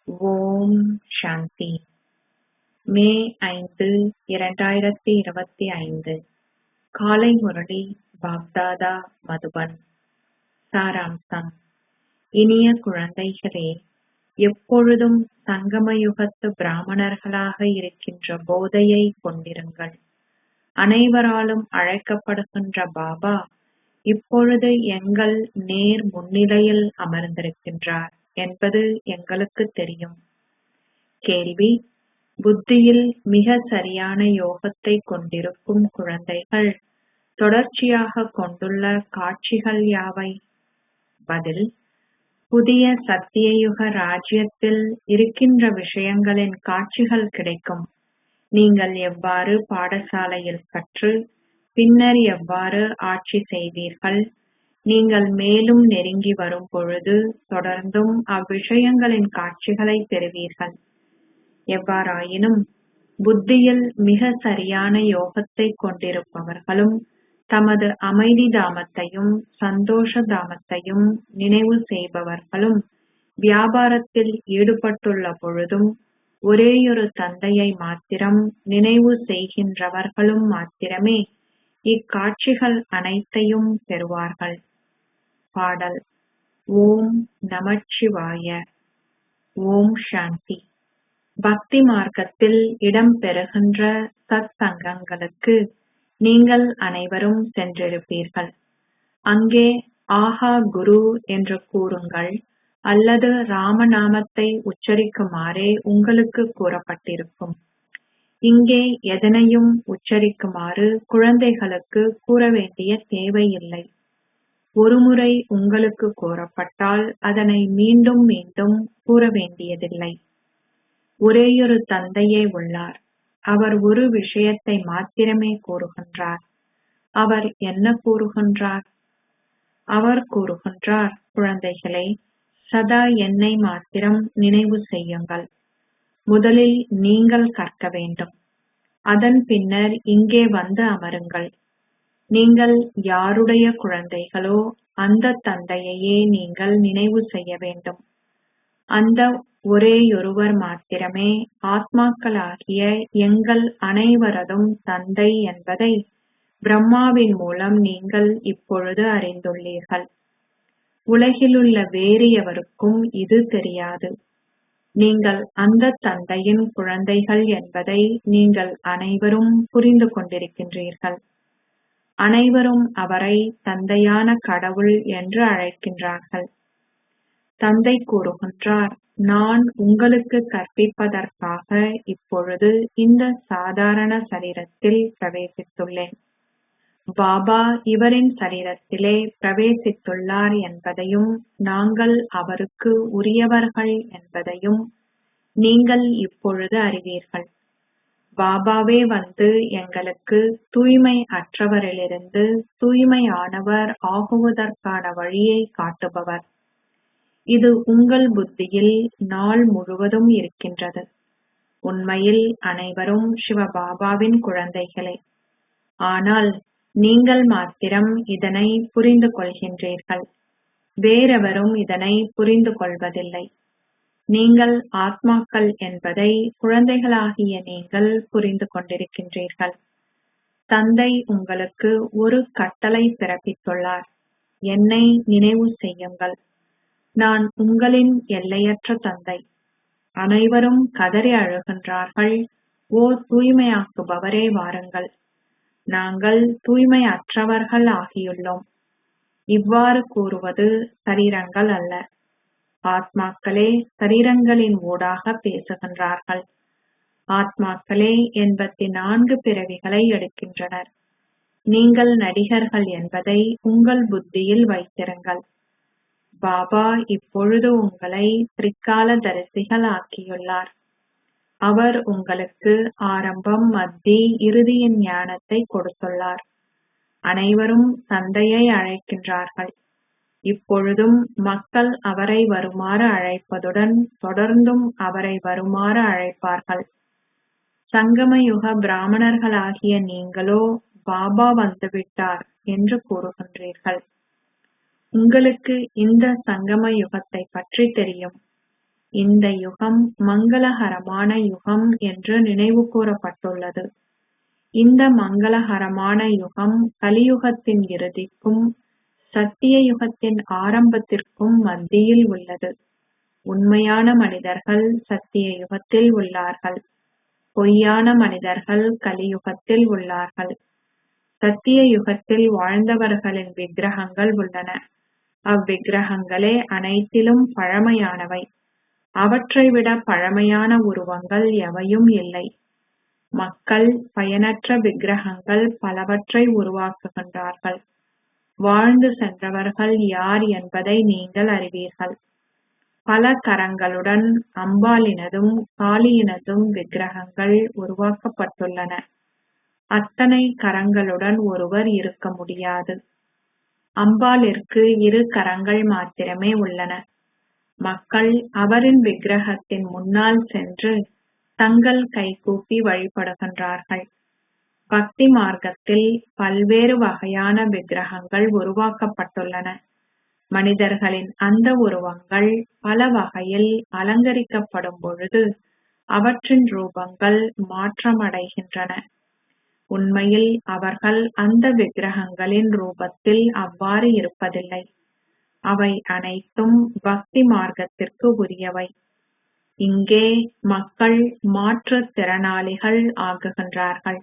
ஓம் சாந்தி. மே 5, 2025 காலை முரளி பாப்தாதா மதுபன். சாராம்சம். இனிய குழந்தைகளே, எப்பொழுதும் சங்கமயுகத்து பிராமணர்களாக இருக்கின்ற போதையை கொண்டிருங்கள். அனைவராலும் அழைக்கப்படுகின்ற பாபா இப்பொழுது எங்கள் நேர் முன்னிலையில் அமர்ந்திருக்கின்றார் என்பது எங்களுக்கு தெரியும். கேள்வி: புத்தியில் மிக சரியான யோகத்தை கொண்டிருக்கும் குழந்தைகள் தொடர்ச்சியாக கொண்டுள்ள காட்சிகள் யாவை? பதில்: புதிய சத்தியயுக ராஜ்யத்தில் இருக்கின்ற விஷயங்களின் காட்சிகள் கிடைக்கும். நீங்கள் எவ்வாறு பாடசாலையில் கற்று பின்னர் எவ்வாறு ஆட்சி செய்வீர்கள். நீங்கள் மேலும் நெருங்கி வரும் பொழுது தொடர்ந்தும் அவ்விஷயங்களின் காட்சிகளை பெறுவீர்கள். எவ்வாறாயினும் புத்தியில் மிக சரியான யோகத்தை கொண்டிருப்பவர்களும் தமது அமைதி தாமத்தையும் சந்தோஷ தாமத்தையும் நினைவு செய்பவர்களும் வியாபாரத்தில் ஈடுபட்டுள்ள பொழுதும் ஒரேயொரு தந்தையை மாத்திரம் நினைவு செய்கின்றவர்களும் மாத்திரமே இக்காட்சிகள் அனைத்தையும் பெறுவார்கள். பாடல். ஓம் நமச்சிவாய. ஓம் சாந்தி. பக்தி மார்க்கத்தில் இடம்பெறுகின்ற சத் சங்கங்களுக்கு நீங்கள் அனைவரும் சென்றிருப்பீர்கள். அங்கே ஆஹா குரு என்று கூறுங்கள் அல்லது ராமநாமத்தை உச்சரிக்குமாறே உங்களுக்கு கூறப்பட்டிருக்கும். இங்கே எதனையும் உச்சரிக்குமாறு குழந்தைகளுக்கு கூற வேண்டிய தேவையில்லை. ஒருமுறை உங்களுக்கு கூறப்பட்டால் அதனை மீண்டும் மீண்டும் கூற வேண்டியதில்லை. ஒரேயொரு தந்தையே உள்ளார். அவர் ஒரு விஷயத்தை மாத்திரமே கூறுகின்றார். அவர் என்ன கூறுகின்றார்? அவர் கூறுகின்றார், குழந்தைகளே, சதா என்னை மாத்திரம் நினைவு செய்யுங்கள். முதலில் நீங்கள் கற்க வேண்டும். அதன் பின்னர் இங்கே வந்து அமருங்கள். நீங்கள் யாருடைய குழந்தைகளோ அந்த தந்தையையே நீங்கள் நினைவு செய்ய வேண்டும். அந்த ஒரேயொருவர் மாத்திரமே ஆத்மாக்களாகிய எங்கள் அனைவரதும் தந்தை என்பதை பிரம்மாவின் மூலம் நீங்கள் இப்பொழுது அறிந்துள்ளீர்கள். உலகிலுள்ள வேறு எவருக்கும் இது தெரியாது. நீங்கள் அந்த தந்தையின் குழந்தைகள் என்பதை நீங்கள் அனைவரும் புரிந்து கொண்டிருக்கின்றீர்கள். அனைவரும் அவரை தந்தையான கடவுள் என்று அழைக்கின்றார்கள். தந்தை கூறுகின்றார், நான் உங்களுக்கு கற்பிப்பதற்காக இப்பொழுது இந்த சாதாரண சரீரத்தில் பிரவேசித்துள்ளேன். பாபா இவரின் சரீரத்திலே பிரவேசித்துள்ளார் என்பதையும் நாங்கள் அவருக்கு உரியவர்கள் என்பதையும் நீங்கள் இப்பொழுது அறிவீர்கள். பாபாவே வந்து எங்களுக்கு தூய்மை அற்றவரிலிருந்து தூய்மையானவர் ஆகுவதற்கான வழியை காட்டுபவர். இது உங்கள் புத்தியில் நாள் முழுவதும் இருக்கின்றது. உண்மையில் அனைவரும் சிவபாபாவின் குழந்தைகளே. ஆனால் நீங்கள் மாத்திரம் இதனை புரிந்து கொள்கின்றீர்கள். வேறெவரும் இதனை புரிந்து கொள்வதில்லை. நீங்கள் ஆத்மாக்கள் என்பதை குழந்தைகளாகிய நீங்கள் புரிந்து கொண்டிருக்கின்றீர்கள். தந்தை உங்களுக்கு ஒரு கட்டளை பிறப்பித்துள்ளார். என்னை நினைவு செய்யுங்கள். நான் உங்களின் எல்லையற்ற தந்தை. அனைவரும் கதறி அழுகின்றார்கள், ஓ தூய்மையாக்குபவரே வாருங்கள். நாங்கள் தூய்மை அற்றவர்கள் ஆகியுள்ளோம். இவ்வாறு கூறுவது சரீரங்கள் அல்ல. ஆத்மாக்களே சரீரங்களின் ஊடாக பேசுகின்றார்கள். ஆத்மாக்களே 84 பிறவிகளை எடுக்கின்றனர். நீங்கள் நடிகர்கள் என்பதை உங்கள் புத்தியில் வைத்திருங்கள். பாபா இப்பொழுது உங்களை திரிகால தரிசிகள் ஆக்கியுள்ளார். அவர் உங்களுக்கு ஆரம்பம், மத்தி, இறுதியின் ஞானத்தை கொடுத்துள்ளார். அனைவரும் தந்தையை அழைக்கின்றார்கள். இப்பொழுதும் மக்கள் அவரை வருமாறு அழைப்பதுடன் தொடர்ந்தும் அவரை வருமாறு அழைப்பார்கள். சங்கமயுக பிராமணர்களாகிய நீங்களோ பாபா வந்துவிட்டார் என்று கூறுகின்றீர்கள். உங்களுக்கு இந்த சங்கம யுகத்தை பற்றி தெரியும். இந்த யுகம் மங்களகரமான யுகம் என்று நினைவு கூறப்பட்டுள்ளது. இந்த மங்களகரமான யுகம் கலியுகத்தின் இறுதிக்கும் சத்திய யுகத்தின் ஆரம்பத்திற்கும் மத்தியில் உள்ளது. உண்மையான மனிதர்கள் சத்திய யுகத்தில் உள்ளார்கள். பொய்யான மனிதர்கள் கலியுகத்தில் உள்ளார்கள். சத்திய யுகத்தில் வாழ்ந்தவர்களின் விக்கிரகங்கள் உள்ளன. அவ்விக்கிரகங்களே அனைத்திலும் பழமையானவை. அவற்றை விட பழமையான உருவங்கள் எவையும் இல்லை. மக்கள் பயனற்ற விக்கிரகங்கள் பலவற்றை உருவாக்குகின்றார்கள். வாழ்ந்து சென்றவர்கள் யார் என்பதை நீங்கள் அறிவீர்கள். பல கரங்களுடன் அம்பாளினதும் காளியினதும் விக்கிரகங்கள் உருவாக்கப்பட்டுள்ளன. அத்தனை கரங்களுடன் ஒருவர் இருக்க முடியாது. அம்பாளிற்கு 2 கரங்கள் மாத்திரமே உள்ளன. மக்கள் அவரின் விக்கிரகத்தின் முன்னால் சென்று தங்கள் கைகூப்பி வழிபடுகின்றார்கள். பக்தி மார்க்கத்தில் பல்வேறு வகையான விக்கிரகங்கள் உருவாக்கப்பட்டுள்ளன. மனிதர்களின் அந்த உருவங்கள் பல வகையில் அலங்கரிக்கப்படும் பொழுது அவற்றின் ரூபங்கள் மாற்றமடைகின்றன. உண்மையில் அவர்கள் அந்த விக்கிரகங்களின் ரூபத்தில் அவ்வாறு இருப்பதில்லை. அவை அனைத்தும் பக்தி மார்க்கத்திற்கு உரியவை. இங்கே மக்கள் மாற்றுத்திறனாளிகள் ஆகுகின்றார்கள்.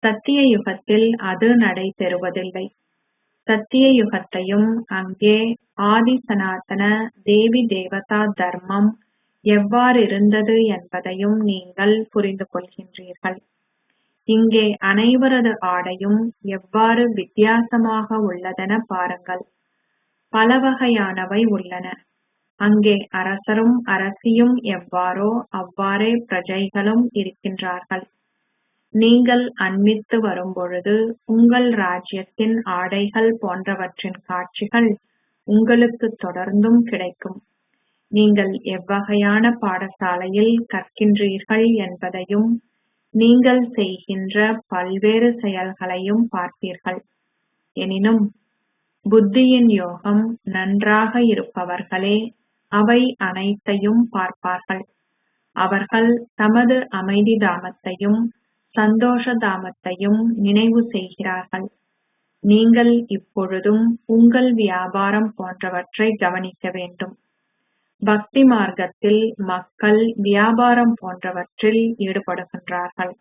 சத்திய யுகத்தில் அது நடைபெறுவதில்லை. சத்திய யுகத்தையும் அங்கே ஆதி சனாதன தேவி தேவதா தர்மம் எவ்வாறிருந்தது என்பதையும் நீங்கள் புரிந்து கொள்கின்றீர்கள். இங்கே அனைவரது ஆடையும் எவ்வாறு வித்தியாசமாக உள்ளதென பாருங்கள். பல வகையானவை உள்ளன. அங்கே அரசரும் அரசியும் எவ்வாறோ அவ்வாறே பிரஜைகளும் இருக்கின்றார்கள். நீங்கள் அண்மித்து வரும்பொழுது உங்கள் ராஜ்யத்தின் ஆடைகள் போன்றவற்றின் காட்சிகள் உங்களுக்கு தொடர்ந்தும் கிடைக்கும். நீங்கள் எவ்வகையான பாடசாலையில் கற்கின்றீர்கள் என்பதையும் நீங்கள் செய்கின்ற பல்வேறு செயல்களையும் பார்ப்பீர்கள். எனினும் புத்தியின் யோகம் நன்றாக இருப்பவர்களே அவை அனைத்தையும் பார்ப்பார்கள். அவர்கள் தமது அமைதி தாமத்தையும் சந்தோஷ தாமத்தையும் நினைவு செய்கிறார்கள். நீங்கள் இப்பொழுதும் உங்கள் வியாபாரம் போன்றவற்றை கவனிக்க வேண்டும். பக்தி மார்க்கத்தில் மக்கள் வியாபாரம் போன்றவற்றில் ஈடுபடுகின்றார்கள்.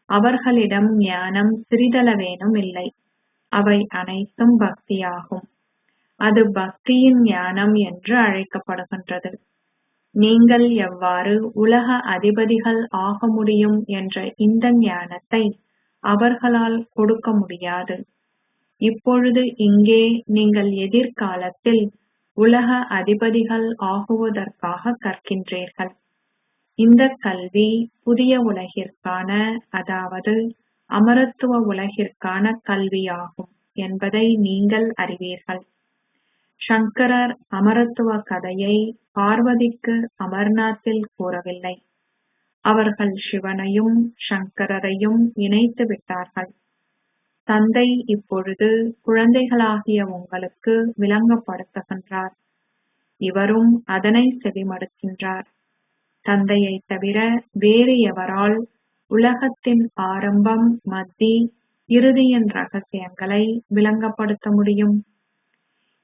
அவர்களிடம் ஞானம் சிறிதளவேனும் இல்லை. அவை அனைத்தும் பக்தியாகும். அது பக்தியின் ஞானம் என்று அழைக்கப்படுகின்றது. நீங்கள் எவ்வாறு உலக அதிபதிகள் ஆக முடியும் என்ற இந்த ஞானத்தை அவர்களால் கொடுக்க முடியாது. இப்பொழுது இங்கே நீங்கள் எதிர்காலத்தில் உலக அதிபதிகள் ஆகுவதற்காக கற்கின்றீர்கள். இந்த கல்வி புதிய உலகிற்கான, அதாவது அமரத்துவ உலகிற்கான கல்வியாகும் என்பதை நீங்கள் அறிவீர்கள். சங்கரர் அமரத்துவ கதையை பார்வதிக்கு அமர்நாத்தில் கூறவில்லை. அவர்கள் சிவனையும் சங்கரரையும் இணைத்து விட்டார்கள். தந்தை இப்பொழுது குழந்தைகளாகிய உங்களுக்கு விளங்கப்படுத்துகின்றார். இவரும் அதனை செவிமடுக்கின்றார். தந்தையை தவிர வேறு எவரால் உலகத்தின் ஆரம்பம், மத்தி, இறுதியின் ரகசியங்களை விளங்கப்படுத்த முடியும்?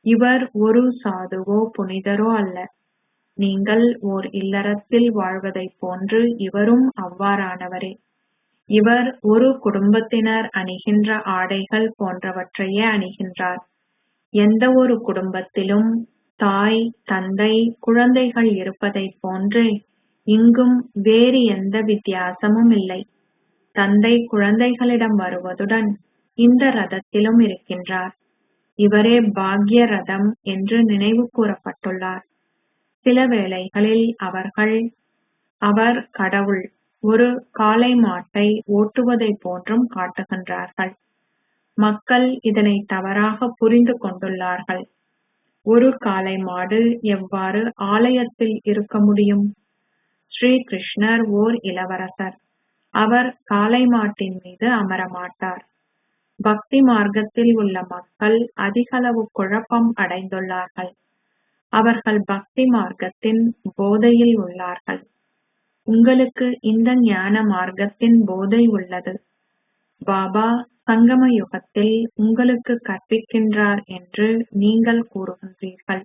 இவர் ஒரு சாதுவோ புனிதரோ அல்ல. நீங்கள் ஓர் இல்லறத்தில் வாழ்வதைப் போன்று இவரும் அவ்வாறானவரே. இவர் ஒரு குடும்பத்தினர் அணிகின்ற ஆடைகள் போன்றவற்றையே அணிகின்றார். எந்த ஒரு குடும்பத்திலும் தாய், தந்தை, குழந்தைகள் இருப்பதைப் போன்று இங்கும் வேறு எந்த வித்தியாசமும் இல்லை. தந்தை குழந்தைகளிடம் வருவதுடன் இந்த ரதத்திலும் இருக்கின்றார். இவரே பாக்ய ரதம் என்று நினைவு கூறப்பட்டுள்ளார். சில வேளைகளில் அவர் கடவுள் ஒரு காளை மாட்டை ஓட்டுவதைப் போன்றும் காட்டுகின்றார்கள். மக்கள் இதனை தவறாக புரிந்து கொண்டுள்ளார்கள். ஒரு காளை மாடு எவ்வாறு ஆலயத்தில் இருக்க முடியும்? ஸ்ரீ கிருஷ்ணர் ஓர் இளவரசர். அவர் காளை மாட்டின் மீது அமரமாட்டார். பக்தி மார்க்கத்தில் உள்ள மக்கள் அதிகளவு குழப்பம் அடைந்துள்ளார்கள். அவர்கள் பக்தி மார்க்கத்தின் போதையில் உள்ளார்கள். உங்களுக்கு இந்த ஞான மார்க்கத்தின் போதை உள்ளது. பாபா சங்கம யுகத்தில் உங்களுக்கு கற்பிக்கின்றார் என்று நீங்கள் கூறுகின்றீர்கள்.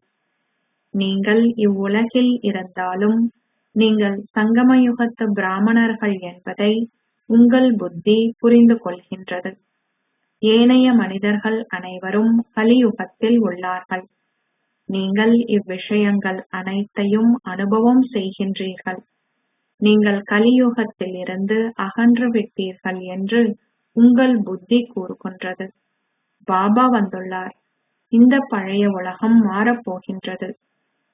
நீங்கள் இவ்வுலகில் இருந்தாலும் நீங்கள் சங்கமயுகத்து பிராமணர்கள் என்பதை உங்கள் புத்தி புரிந்து கொள்கின்றது. ஏனைய மனிதர்கள் அனைவரும் கலியுகத்தில் உள்ளார்கள். நீங்கள் இவ்விஷயங்கள் அனைத்தையும் அனுபவம் செய்கின்றீர்கள். நீங்கள் கலியுகத்தில் இருந்து அகன்று விட்டீர்கள் என்று உங்கள் புத்தி கூறுகின்றது. பாபா வந்துள்ளார். இந்த பழைய உலகம் மாறப்போகின்றது.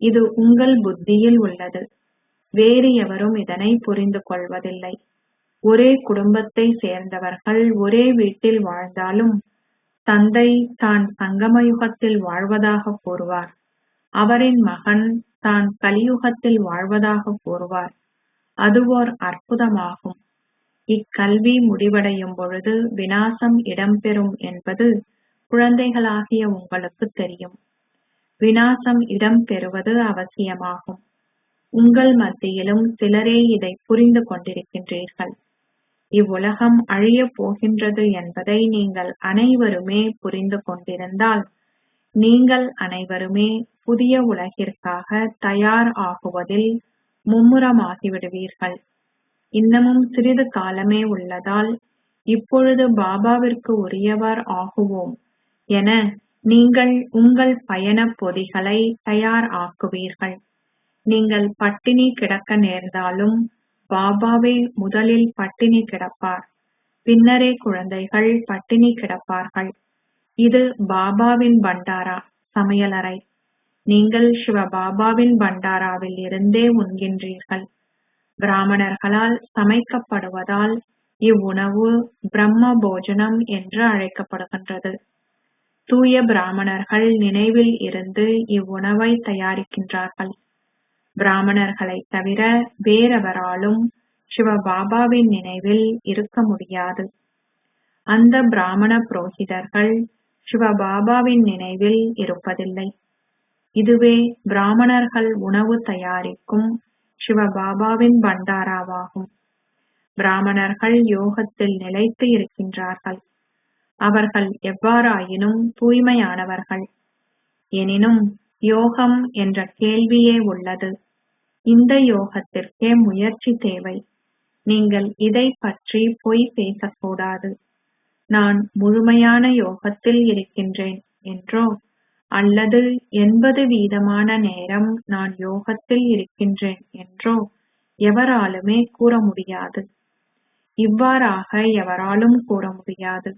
இது உங்கள் புத்தியில் உள்ளது. வேறு எவரும் இதனை புரிந்து கொள்வதில்லை. ஒரே குடும்பத்தை சேர்ந்தவர்கள் ஒரே வீட்டில் வாழ்ந்தாலும் தந்தை தான் சங்கமயுகத்தில் வாழ்வதாக கூறுவார். அவரின் மகன் தான் கலியுகத்தில் வாழ்வதாக கூறுவார். அது ஓர் அற்புதமாகும். இக்கல்வி முடிவடையும் பொழுது விநாசம் இடம்பெறும் என்பது குழந்தைகளாகிய உங்களுக்கு தெரியும். விநாசம் இடம்பெறுவது அவசியமாகும். உங்கள் மத்தியிலும் சிலரே இதை புரிந்து கொண்டிருக்கின்றீர்கள். இவ்வுலகம் அழியப் போகின்றது என்பதை நீங்கள் அனைவருமே புரிந்து கொண்டிருந்தால் நீங்கள் அனைவருமே புதிய உலகிற்காக தயார் ஆகுவதில் மும்முரமாகிவிடுவீர்கள். இன்னமும் சிறிது காலமே உள்ளதால் இப்பொழுது பாபாவிற்கு உரியவர் ஆகுவோம் என நீங்கள் உங்கள் பயண பொதிகளை தயார் ஆக்குவீர்கள். நீங்கள் பட்டினி கிடக்க நேர்ந்தாலும் பாபாவே முதலில் பட்டினி கிடப்பார். பின்னரே குழந்தைகள் பட்டினி கிடப்பார்கள். இது பாபாவின் பண்டாரா, சமையலறை. நீங்கள் சிவபாபாவின் பண்டாராவில் இருந்தே உண்கின்றீர்கள். பிராமணர்களால் சமைக்கப்படுவதால் இவ்வுணவு பிரம்ம போஜனம் என்று அழைக்கப்படுகின்றது. தூய பிராமணர்கள் நினைவில் இருந்து இவ்வுணவை தயாரிக்கின்றார்கள். பிராமணர்களை தவிர வேறெவராலும் சிவபாபாவின் நினைவில் இருக்க முடியாது. அந்த பிராமண புரோகிதர்கள் சிவபாபாவின் நினைவில் இருப்பதில்லை. இதுவே பிராமணர்கள் உணவு தயாரிக்கும் சிவபாபாவின் பண்டாராவாகும். பிராமணர்கள் யோகத்தில் நிலைத்து இருக்கின்றார்கள். அவர்கள் எவ்வாறாயினும் தூய்மையானவர்கள். எனினும் யோகம் என்ற கேள்வியே உள்ளது. இந்த யோகத்திற்கே முயற்சி தேவை. நீங்கள் இதை பற்றி பொய் பேசக்கூடாது. நான் முழுமையான யோகத்தில் இருக்கின்றேன் என்றோ அல்லது 80% நேரம் நான் யோகத்தில் இருக்கின்றேன் என்றோ எவராலுமே கூற முடியாது. இவ்வாறாக எவராலும் கூற முடியாது.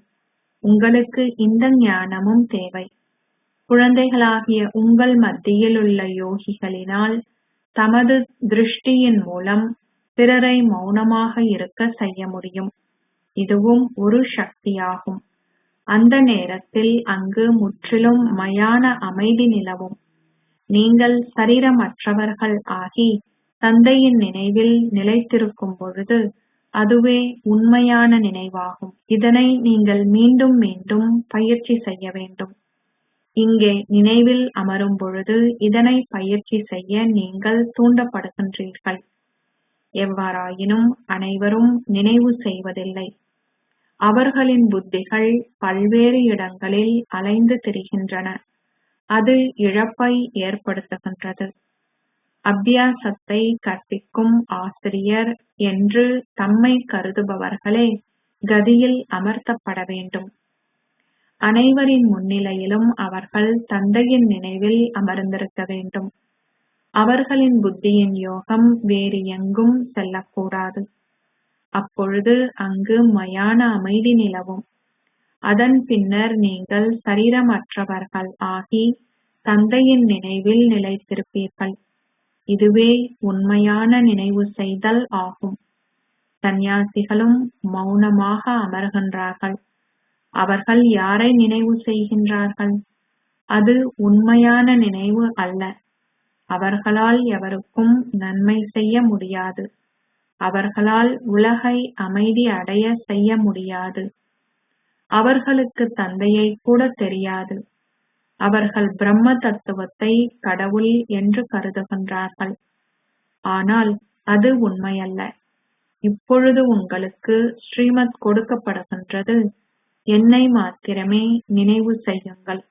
உங்களுக்கு இந்த ஞானமும் தேவை. குழந்தைகளாகிய உங்கள் மத்தியில் உள்ள யோகிகளினால் தமது திருஷ்டியின் மூலம் பிறரை மௌனமாக இருக்க செய்ய முடியும். இதுவும் ஒரு சக்தியாகும். அந்த நேரத்தில் அங்கு முற்றிலும் மயான அமைதி நிலவும். நீங்கள் சரீரமற்றவர்கள் ஆகி தந்தையின் நினைவில் நிலைத்திருக்கும் பொழுது அதுவே உண்மையான நினைவாகும். இதனை நீங்கள் மீண்டும் மீண்டும் பயிற்சி செய்ய வேண்டும். இங்கே நினைவில் அமரும் பொழுது இதனை பயிற்சி செய்ய நீங்கள் தூண்டப்படுகின்றீர்கள். எவ்வாறாயினும் அனைவரும் நினைவு செய்வதில்லை. அவர்களின் புத்திகள் பல்வேறு இடங்களில் அலைந்து திரிகின்றன. அது இழப்பை ஏற்படுத்துகின்றது. அபியாசத்தை கற்பிக்கும் ஆசிரியர் என்று தம்மை கருதுபவர்களே கதியில் அமர்த்தப்பட வேண்டும். அனைவரின் முன்னிலையிலும் அவர்கள் தந்தையின் நினைவில் அமர்ந்திருக்க வேண்டும். அவர்களின் புத்தியின் யோகம் வேறு எங்கும் செல்லக்கூடாது. அப்பொழுது அங்கு மயான அமைதி நிலவும். அதன் பின்னர் நீங்கள் சரீரமற்றவர்கள் ஆகி தந்தையின் நினைவில் நிலைத்திருப்பீர்கள். இதுவே உண்மையான நினைவு செய்தல் ஆகும். சந்நியாசிகளும் மௌனமாக அமர்கின்றார்கள். அவர்கள் யாரை நினைவு செய்கின்றார்கள்? அது உண்மையான நினைவு அல்ல. அவர்களால் எவருக்கும் நன்மை செய்ய முடியாது. அவர்களால் உலகை அமைதி அடைய செய்ய முடியாது. அவர்களுக்கு தந்தையை கூட தெரியாது. அவர்கள் பிரம்ம தத்துவத்தை கடவுள் என்று கருதுகின்றார்கள். ஆனால் அது உண்மையல்ல. இப்பொழுது உங்களுக்கு ஸ்ரீமத் கொடுக்கப்படுகின்றது. என்னை மாத்திரமே நினைவு செய்யுங்கள்.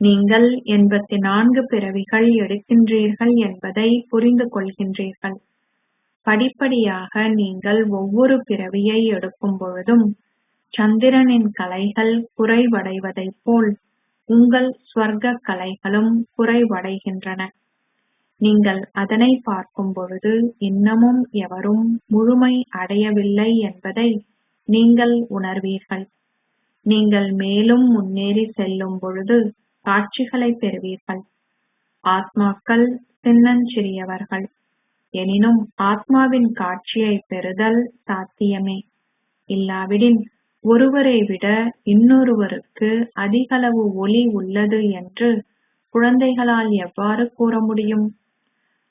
நீங்கள் 84 பிறவிகள் எடுக்கின்றீர்கள் என்பதை புரிந்து கொள்கின்றீர்கள். படிப்படியாக நீங்கள் ஒவ்வொரு பிறவியை எடுக்கும் பொழுதும் சந்திரனின் கலைகள் குறைவடைவதைப் போல் உங்கள் ஸ்வர்க்க கலைகளும் குறைவடைகின்றன. நீங்கள் அதனை பார்க்கும் பொழுது இன்னமும் எவரும் முழுமை அடையவில்லை என்பதை நீங்கள் உணர்வீர்கள். நீங்கள் மேலும் முன்னேறி செல்லும் பொழுது காட்சிகளை பெறுவீர்கள். ஆத்மாக்கள் சின்னஞ்சிறியவர்கள். எனினும் ஆத்மாவின் காட்சியை பெறுதல் சாத்தியமே. இல்லாவிடின் ஒருவரை விட இன்னொருவருக்கு அதிகளவு ஒளி உள்ளது என்று குழந்தைகளால் எவ்வாறு கூற முடியும்?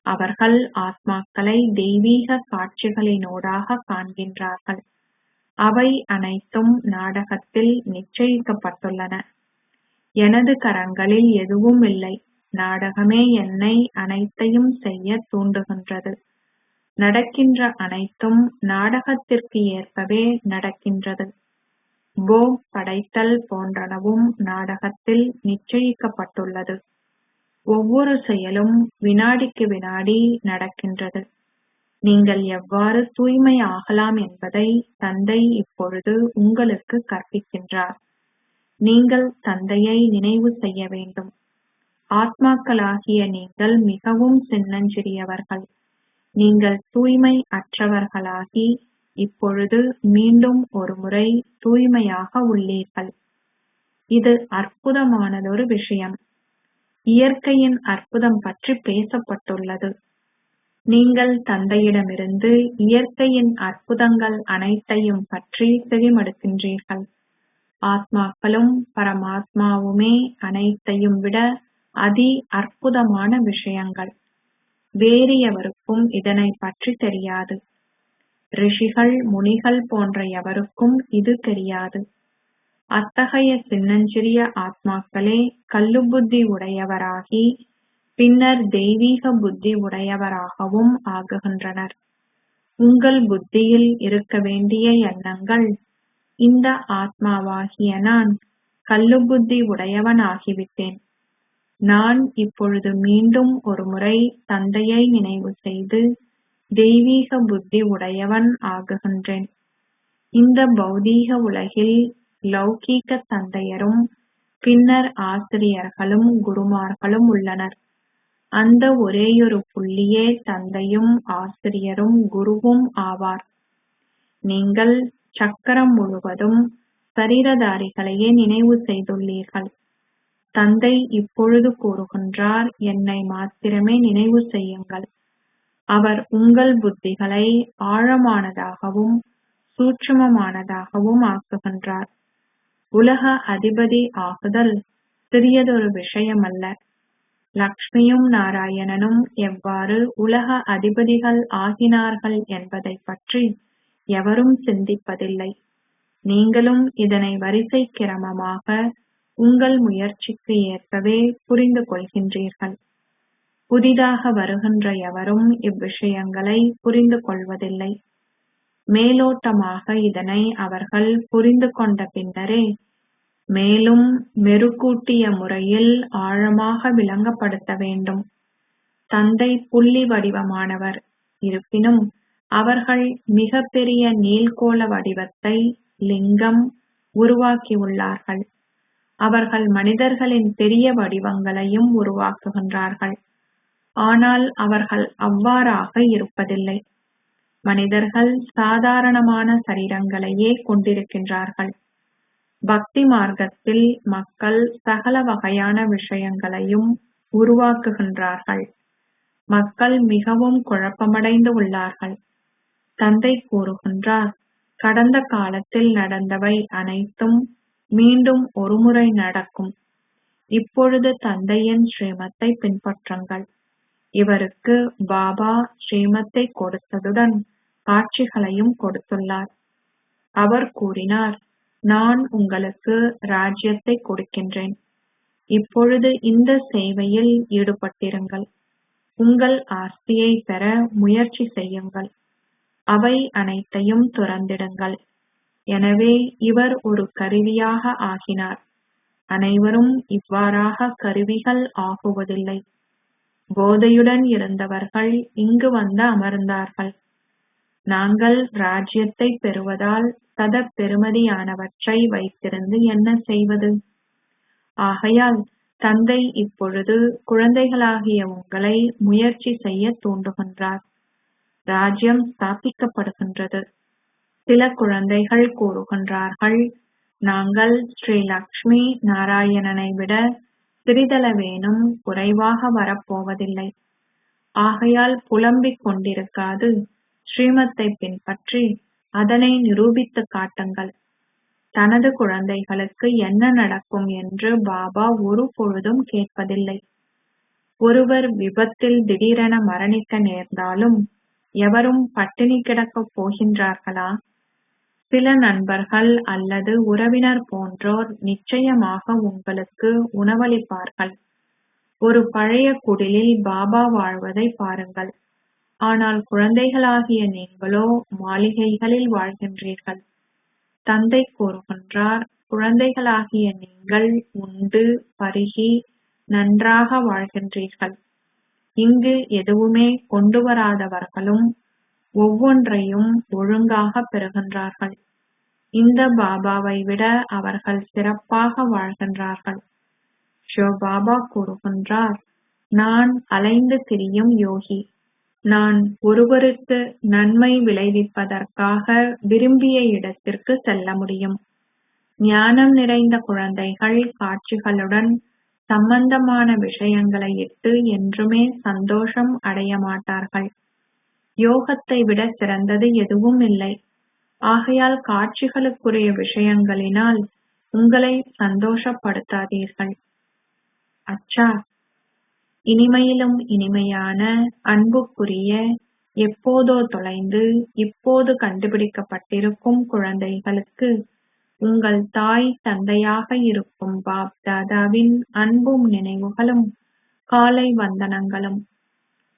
அவர்கள் ஆத்மாக்களை தெய்வீக காட்சிகளினூடாக காண்கின்றார்கள். அவை அனைத்தும் நாடகத்தில் நிச்சயிக்கப்பட்டுள்ளன. எனது கரங்களில் எதுவும் இல்லை. நாடகமே என்னை அனைத்தையும் செய்ய தூண்டுகின்றது. நடக்கின்ற அனைத்தும் நாடகத்திற்கு ஏற்பவே நடக்கின்றது. போக் படைத்தல் போன்றனவும் நாடகத்தில் நிச்சயிக்கப்பட்டுள்ளது. ஒவ்வொரு செயலும் வினாடிக்கு வினாடி நடக்கின்றது. நீங்கள் எவ்வாறு தூய்மை ஆகலாம் என்பதை தந்தை இப்பொழுது உங்களுக்கு கற்பிக்கின்றார். நீங்கள் தந்தையை நினைவு செய்ய வேண்டும். ஆத்மாக்களாகிய நீங்கள் மிகவும் சின்னஞ்சிறியவர்கள். நீங்கள் தூய்மை அற்றவர்களாகி இப்பொழுது மீண்டும் ஒருமுறை தூய்மையாக உள்ளீர்கள். இது அற்புதமானதொரு விஷயம். இயற்கையின் அற்புதம் பற்றி பேசப்பட்டுள்ளது. நீங்கள் தந்தையிடமிருந்து இயற்கையின் அற்புதங்கள் அனைத்தையும் பற்றி செவிமடுக்கின்றீர்கள். ஆத்மாக்களும் பரமாத்மாவுமே அனைத்தையும் விட அதி அற்புதமான விஷயங்கள். வேறு எவருக்கும் இதனை பற்றி தெரியாது. ரிஷிகள் முனிகள் போன்ற எவருக்கும் இது தெரியாது. அத்தகைய சின்னஞ்சிறிய ஆத்மாக்களே கல்லுபுத்தி உடையவராகி பின்னர் தெய்வீக புத்தி உடையவராகவும் ஆகுகின்றனர். உங்கள் புத்தியில் இருக்க வேண்டிய எண்ணங்கள், இந்த ஆத்மாவாகிய நான் கல்லுபுத்தி உடையவன் ஆகிவிட்டேன். நான் இப்பொழுது மீண்டும் ஒருமுறை தந்தையை நினைவு செய்து தெய்வீக புத்தி உடையவன் ஆகுகின்றேன். இந்த பௌதீக உலகில் லௌகீக தந்தையரும் பின்னர் ஆசிரியர்களும் குருமார்களும் உள்ளனர். அந்த ஒரேயொரு புள்ளியே தந்தையும் ஆசிரியரும் குருவும் ஆவார். நீங்கள் சக்கரம் முழுவதும் சரீரதாரிகளையே நினைவு செய்துள்ளீர்கள். தந்தை இப்பொழுது கூறுகின்றார், என்னை மாத்திரமே நினைவு செய்யுங்கள். அவர் உங்கள் புத்திகளை ஆழமானதாகவும் சூட்சுமமானதாகவும் ஆக்குகின்றார். உலக அதிபதி ஆகுதல் சிறியதொரு விஷயமல்ல. லக்ஷ்மியும் நாராயணனும் எவ்வாறு உலக அதிபதிகள் ஆகினார்கள் என்பதை பற்றி எவரும் சிந்திப்பதில்லை. நீங்களும் இதனை வரிசை கிரமமாக உங்கள் முயற்சிக்கு ஏற்பவே புரிந்து கொள்கின்றீர்கள். புதிதாக வருகின்ற எவரும் இவ்விஷயங்களை புரிந்து கொள்வதில்லை. மேலோட்டமாக இதனை அவர்கள் புரிந்து கொண்ட பின்னரே மேலும் மெருகூட்டிய முறையில் ஆழமாக விளங்கப்படுத்த வேண்டும். தந்தை புள்ளி வடிவமானவர். இருப்பினும் அவர்கள் மிக பெரிய நீள்கோள வடிவத்தை லிங்கம் உருவாக்கியுள்ளார்கள். அவர்கள் மனிதர்களின் பெரிய வடிவங்களையும் உருவாக்குகின்றார்கள். ஆனால் அவர்கள் அவ்வாறாக இருப்பதில்லை. மனிதர்கள் சாதாரணமான சரீரங்களையே கொண்டிருக்கின்றார்கள். பக்தி மார்க்கத்தில் மக்கள் சகல வகையான விஷயங்களையும் உருவாக்குகின்றார்கள். மக்கள் மிகவும் குழப்பமடைந்து உள்ளார்கள். தந்தை கூறுகின்றார், கடந்த காலத்தில் நடந்தவை அனைத்தும் மீண்டும் ஒருமுறை நடக்கும். இப்பொழுது தந்தையின் ஸ்ரீமத்தை பின்பற்றுங்கள். இவருக்கு பாபா ஸ்ரீமத்தை கொடுத்ததுடன் காட்சிகளையும் கொடுத்துள்ளார். அவர் கூறினார், நான் உங்களுக்கு ராஜ்யத்தை கொடுக்கின்றேன். இப்பொழுது இந்த சேவையில் ஈடுபட்டிருங்கள். உங்கள் ஆஸ்தியை பெற முயற்சி செய்யுங்கள். அவை அனைத்தையும் துறந்திடுங்கள். எனவே இவர் ஒரு கருவியாக ஆகினார். அனைவரும் இவ்வாறாக கருவிகள் ஆகுவதில்லை. போதையுடன் இருந்தவர்கள் இங்கு வந்து அமர்ந்தார்கள். நாங்கள் ராஜ்யத்தை பெறுவதால் சதப் பெறுமதியானவற்றை வைத்திருந்து என்ன செய்வது? ஆகையால் தந்தை இப்பொழுது குழந்தைகளாகிய உங்களை முயற்சி செய்ய தூண்டுகின்றார். ராஜ்யம் ஸ்தாபிக்கப்படுகின்றது. சில குழந்தைகள் கூறுகின்றார்கள், நாங்கள் ஸ்ரீ லக்ஷ்மி நாராயணனை விட சிறிதளவேனும் குறைவாக வரப்போவதில்லை. ஆகையால் புலம்பிக் கொண்டிருக்காது, ஸ்ரீமத்தை பின்பற்றி அதனை நிரூபித்துக் காட்டுங்கள். தனது குழந்தைகளுக்கு என்ன நடக்கும் என்று பாபா ஒரு பொழுதும் கேட்பதில்லை. ஒருவர் விபத்தில் திடீரென மரணிக்க நேர்ந்தாலும் எவரும் பட்டினி கிடக்கப் போகின்றார்களா? சில நண்பர்கள் அல்லது உறவினர் போன்றோர் நிச்சயமாக உங்களுக்கு உணவளிப்பார்கள். ஒரு பழைய குடிலில் பாபா வாழ்வதை பாருங்கள். ஆனால் குழந்தைகளாகிய நீங்களோ மாளிகைகளில் வாழ்கின்றீர்கள். தந்தை கூறுகின்றார், குழந்தைகளாகிய நீங்கள் உண்டு பருகி நன்றாக வாழ்கின்றீர்கள். இங்கு எதுவுமே கொண்டு வராதவர்களும் ஒவ்வொன்றையும் ஒழுங்காக பெறுகின்றார்கள். இந்த பாபாவை விட அவர்கள் சிறப்பாக வாழ்கின்றார்கள். சிவபாபா கூறுகின்றார், நான் அலைந்து திரியும் யோகி. நான் ஒருவருக்கு நன்மை விளைவிப்பதற்காக விரும்பிய இடத்திற்கு செல்ல முடியும். ஞானம் நிறைந்த குழந்தைகள் காட்சிகளுடன் சம்பந்தமான விஷயங்களை இட்டு என்றுமே சந்தோஷம் அடைய மாட்டார்கள். யோகத்தை விட சிறந்தது எதுவும் இல்லை. ஆகையால் காட்சிகளுக்குரிய விஷயங்களினால் உங்களை சந்தோஷப்படுத்தாதீர்கள். அச்சா, இனிமையிலும் இனிமையான அன்புக்குரிய எப்போதோ தொலைந்து இப்போது கண்டுபிடிக்கப்பட்டிருக்கும் குழந்தைகளுக்கு உங்கள் தாய் தந்தையாக இருக்கும் பாப் தாதாவின் அன்பும் நினைவுகளும் காலை வந்தனங்களும்.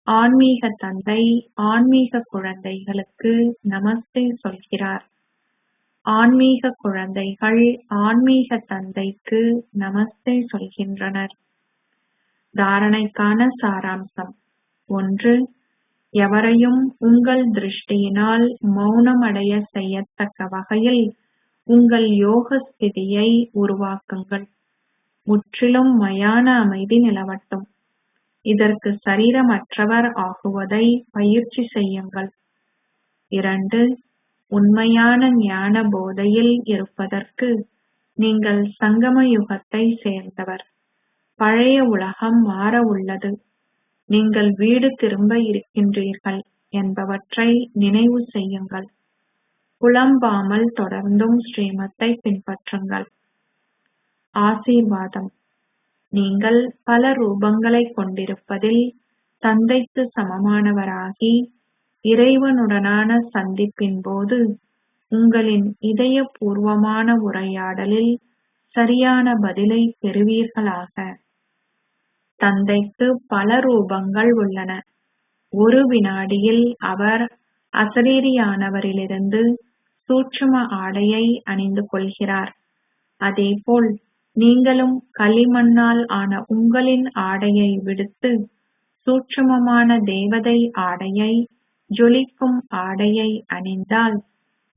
ஆன்மீக தந்தை ஆன்மீக குழந்தைகளுக்கு நமஸ்தே சொல்கிறார். ஆன்மீக குழந்தைகள் ஆன்மீக தந்தைக்கு நமஸ்தே சொல்கின்றனர். தாரணைக்கான சாராம்சம் 1. எவரையும் உங்கள் திருஷ்டியினால் மௌனமடைய செய்யத்தக்க வகையில் உங்கள் யோக ஸ்திதியை உருவாக்குங்கள். முற்றிலும் மயான அமைதி நிலவட்டும். இதற்கு சரீரமற்றவர் ஆகுவதை பயிற்சி செய்யுங்கள். 2. உண்மையான ஞான போதையில் இருப்பதற்கு நீங்கள் சங்கம யுகத்தை சேர்ந்தவர். பழைய உலகம் மாற உள்ளது. நீங்கள் வீடு திரும்ப இருக்கின்றீர்கள் என்பவற்றை நினைவு செய்யுங்கள். புலம்பாமல் தொடர்ந்தும் ஸ்ரீமத்தை பின்பற்றுங்கள். ஆசீர்வாதம். நீங்கள் பல ரூபங்களை கொண்டிருப்பதில் தந்தைக்கு சமமானவராகி இறைவனுடனான சந்திப்பின் போது உங்களின் இதயபூர்வமான உரையாடலில் சரியான பதிலை பெறுவீர்களாக. தந்தைக்கு பல ரூபங்கள் உள்ளன. ஒரு வினாடியில் அவர் அசரீரியானவரிலிருந்து சூட்சும ஆடையை அணிந்து கொள்கிறார். அதேபோல் நீங்களும் களிமண்ணால் ஆன உங்களின் ஆடையை விடுத்து சூட்சுமமான தேவதை ஆடையை, ஜொலிக்கும் ஆடையை அணிந்தால்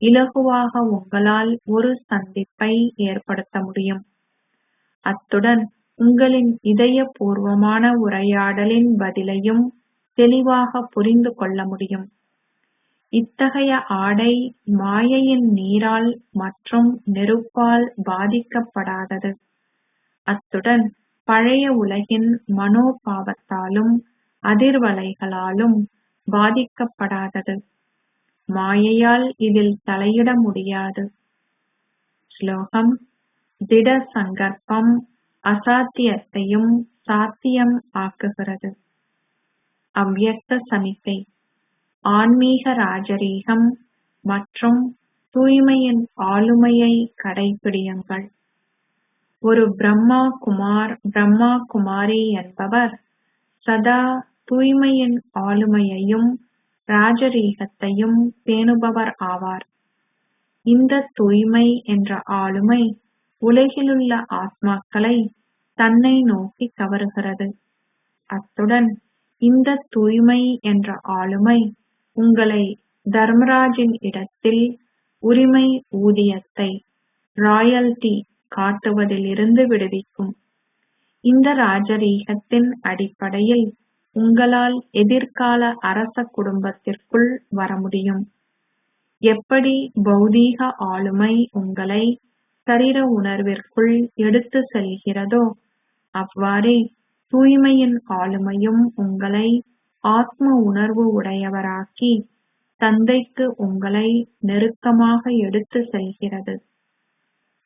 இலகுவாக உங்களால் ஒரு சந்திப்பை ஏற்படுத்த முடியும். அத்துடன் உங்களின் இதயபூர்வமான உரையாடலின் பதிலையும் தெளிவாக புரிந்து கொள்ள முடியும். இத்தகைய ஆடை மாயையின் நீரால் மற்றும் நெருப்பால் பாதிக்கப்படாதது. அத்துடன் பழைய உலகின் மனோபாவத்தாலும் அதிர்வலைகளாலும் பாதிக்கப்படாதது. மாயையால் இதில் தலையிட முடியாது. ஸ்லோகம். திட சங்கற்பம் அசாத்தியத்தையும் சாத்தியம் ஆக்குகிறது. அவ்யக்த சமிக்கை. ஆன்மீக ராஜரீகம் மற்றும் தூய்மையின் ஆளுமையை கடைபிடியுங்கள். ஒரு பிரம்மா குமார் பிரம்மா குமாரி என்பவர் சதா தூய்மையின் ஆளுமையையும் ராஜரீகத்தையும் பேணுபவர் ஆவார். இந்த தூய்மை என்ற ஆளுமை உலகிலுள்ள ஆத்மாக்களை தன்னை நோக்கி கவருகிறது. அத்துடன் இந்த தூய்மை என்ற ஆளுமை உங்களை தர்மராஜின் இடத்தில் உரிமை ஊதியத்தை ராயல்டி காட்டுவதிலிருந்து விடுவிக்கும். இந்த ராஜரீகத்தின் அடிப்படையில் உங்களால் எதிர்கால அரச குடும்பத்திற்குள் வர முடியும். எப்படி பௌதீக ஆளுமை உங்களை சரீர உணர்விற்குள் எடுத்து செல்கிறதோ அவ்வாறே தூய்மையின் ஆளுமையும் உங்களை ஆத்ம உணர்வு உடையவராக்கி தந்தைக்கு உங்களை நெருக்கமாக எடுத்து செல்கிறது.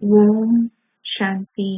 ஓம் சாந்தி.